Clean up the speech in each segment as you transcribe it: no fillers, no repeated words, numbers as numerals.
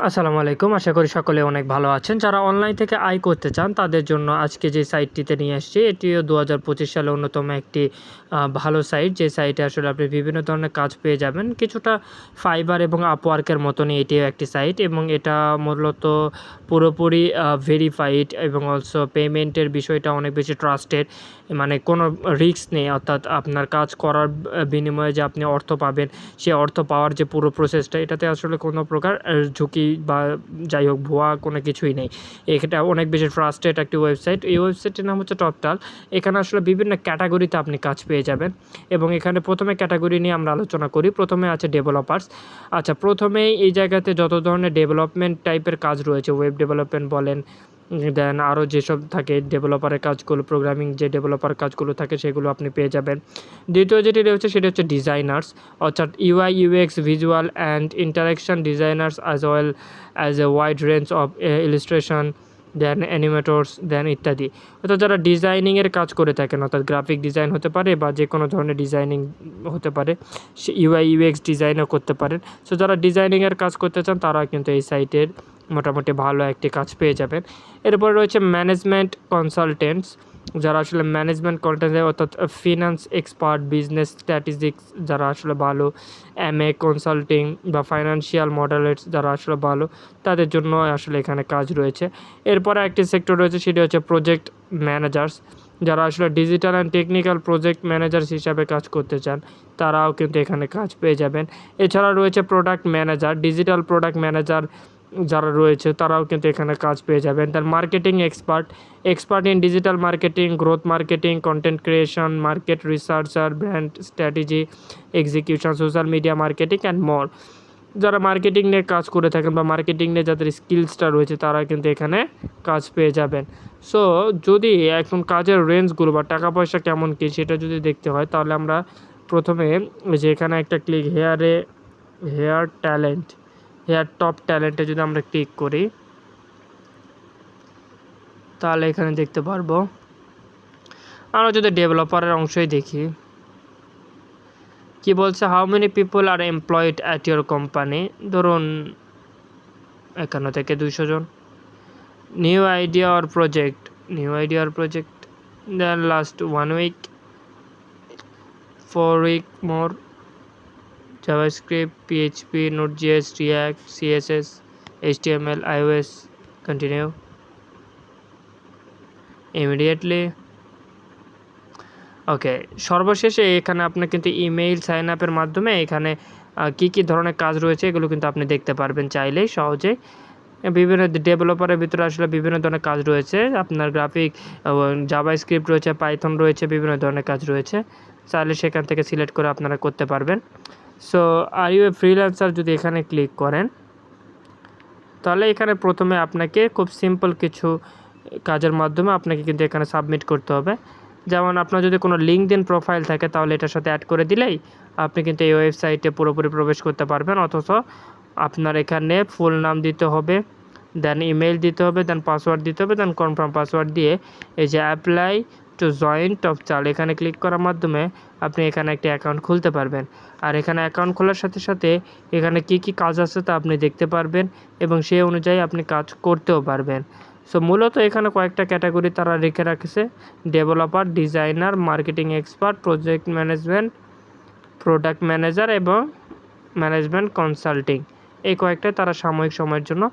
আসসালামু আলাইকুম। আশা করি সকলে অনেক ভালো আছেন। যারা অনলাইন থেকে আয় করতে চান তাদের জন্য আজকে যে সাইটটিতে নিয়ে আসছি এটিও ২০২৫ সালে অন্যতম একটি ভালো সাইট। যে সাইটে আসলে আপনি বিভিন্ন ধরনের কাজ পেয়ে যাবেন। কিছুটা ফাইবার এবং আপওয়ার্কের মতনই এটিও একটি সাইট এবং এটা মূলত পুরোপুরি ভেরিফাইড এবং অলসো পেমেন্টের বিষয়টা অনেক বেশি ট্রাস্টেড। মানে কোনো রিস্ক নেই, অর্থাৎ আপনার কাজ করার বিনিময়ে যে আপনি অর্থ পাবেন, সে অর্থ পাওয়ার যে পুরো প্রসেসটা এটাতে আসলে কোনো প্রকার ঝুঁকি বা যাই হোক ভুয়া কোনো কিছুই নেই। এটা অনেক বেশি ট্রাস্টেড একটি ওয়েবসাইট। এই ওয়েবসাইটটির নাম হচ্ছে টপটাল। এখানে আসলে বিভিন্ন ক্যাটাগরিতে আপনি কাজ পেয়ে যাবেন এবং এখানে প্রথমে ক্যাটাগরি নিয়ে আমরা আলোচনা করি। প্রথমে আছে ডেভেলপার্স। আচ্ছা, প্রথমেই এই জায়গাতে যত ধরনের ডেভেলপমেন্ট টাইপের কাজ রয়েছে, ওয়েব ডেভেলপমেন্ট বলেন, দেন আরও যেসব থাকে ডেভেলপারের কাজগুলো, প্রোগ্রামিং যে ডেভেলপার কাজগুলো থাকে সেগুলো আপনি পেয়ে যাবেন। দ্বিতীয় যেটি রয়েছে সেটি হচ্ছে ডিজাইনার্স, অর্থাৎ UI UX visual and interaction designers as well as a wide range of illustration, then animators, then ইত্যাদি। অর্থাৎ যারা ডিজাইনিংয়ের কাজ করে থাকেন, অর্থাৎ গ্রাফিক ডিজাইন হতে পারে বা যে কোনো ধরনের ডিজাইনিং হতে পারে, সে ইউআই ইউএক্স ডিজাইনও করতে পারেন। সো যারা ডিজাইনিংয়ের কাজ করতে চান তারা কিন্তু এই সাইটের মোটামুটি ভালো একটি কাজ পেয়ে যাবেন। এরপর রয়েছে ম্যানেজমেন্ট কনসালটেন্টস, যারা আসলে ম্যানেজমেন্ট কন্টেন্ট অর্থাৎ ফিনান্স এক্সপার্ট, বিজনেস স্ট্র্যাটেজিক্স যারা আসলে ভালো, এমএ কনসাল্টিং বা ফাইন্যান্সিয়াল মডেলেটস যারা আসলে ভালো, তাদের জন্য আসলে এখানে কাজ রয়েছে। এরপরে একটি সেক্টর রয়েছে সেটি হচ্ছে প্রজেক্ট ম্যানেজার্স, যারা আসলে digital and technical project managers হিসাবে কাজ করতে চান তারাও কিন্তু এখানে কাজ পেয়ে যাবেন। এছাড়া রয়েছে product manager, digital product manager যারা রয়েছে তারাও কিন্তু এখানে কাজ পেয়ে যাবেন। তার marketing expert, expert in digital marketing, growth marketing, content creation, market researcher, brand strategy execution, social media marketing and more. যারা মার্কেটিং নিয়ে কাজ করে থাকেন বা মার্কেটিং নিয়ে যাদের স্কিলসটা রয়েছে তারা কিন্তু এখানে কাজ পেয়ে যাবেন। সো যদি এখন কাজের রেঞ্জগুলো বা টাকা পয়সা কেমন কী সেটা যদি দেখতে হয় তাহলে আমরা প্রথমে যে এখানে একটা click hire talent, hire top ট্যালেন্টে যদি আমরা ক্লিক করি তাহলে এখানে দেখতে পারবো। আমরা যদি ডেভেলপারের অংশই দেখি, কি বলছে, how many people are employed at your company, ধরুন 51 থেকে 200 জন। New idea or project, then last 1 week, 4 week more, JavaScript, PHP, node JS, React, CSS, HTML, iOS, continue immediately. Okay, সর্বশেষে এখানে আপনার কিন্তু ইমেইল সাইন আপের মাধ্যমে এখানে কী কী ধরনের কাজ রয়েছে এগুলো কিন্তু আপনি দেখতে পারবেন চাইলেই সহজেই। বিভিন্ন ডেভেলপারের ভিতরে আসলে বিভিন্ন ধরনের কাজ রয়েছে, আপনার গ্রাফিক, জাভাস্ক্রিপ্ট রয়েছে, পাইথন রয়েছে, বিভিন্ন ধরনের কাজ রয়েছে, চাইলে সেখান থেকে সিলেক্ট করে আপনারা করতে পারবেন। So are you a freelancer যদি এখানে ক্লিক করেন তাহলে এখানে প্রথমে আপনাকে খুব সিম্পল কিছু কাজের মাধ্যমে আপনাকে কিন্তু এখানে সাবমিট করতে হবে। যেমন আপনার যদি কোনো লিঙ্কডইন প্রোফাইল থাকে তাহলে এটার সাথে অ্যাড করে দিলেই আপনি কিন্তু এই ওয়েবসাইটে পুরোপুরি প্রবেশ করতে পারবেন। অথচ আপনার এখানে ফুল নাম দিতে হবে, দেন ইমেল দিতে হবে, দেন পাসওয়ার্ড দিতে হবে, দেন কনফার্ম পাসওয়ার্ড দিয়ে এই যে অ্যাপ্লাই টু জয়েন টপটাল এখানে ক্লিক করার মাধ্যমে আপনি এখানে একটি অ্যাকাউন্ট খুলতে পারবেন। আর এখানে অ্যাকাউন্ট খোলার সাথে সাথে এখানে কী কী কাজ আছে তা আপনি দেখতে পারবেন এবং সেই অনুযায়ী আপনি কাজ করতেও পারবেন। সো মূলত এখানে কয়েকটা ক্যাটাগরি তারা রেখে রাখছে: developer, designer, marketing expert, project management, product manager এবং ম্যানেজমেন্ট কনসাল্টিং। এই কয়েকটাই তারা সাময়িক সময়ের জন্য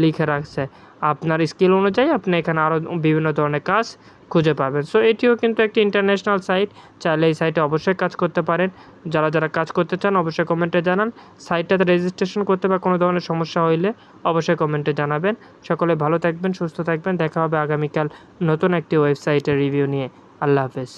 লিখে রাখছে। আপনার স্কিল অনুযায়ী আপনি এখানে আরও বিভিন্ন ধরনের কাজ খুঁজে পাবেন। সো এটিও কিন্তু একটি ইন্টারন্যাশনাল সাইট, চাইলে এই সাইটে অবশ্যই কাজ করতে পারেন। যারা কাজ করতে চান অবশ্যই কমেন্টে জানান। সাইটটাতে রেজিস্ট্রেশন করতে বা কোনো ধরনের সমস্যা হইলে অবশ্যই কমেন্টে জানাবেন। সকলে ভালো থাকবেন, সুস্থ থাকবেন। দেখা হবে আগামীকাল নতুন একটি ওয়েবসাইটের রিভিউ নিয়ে। আল্লাহ হাফেজ।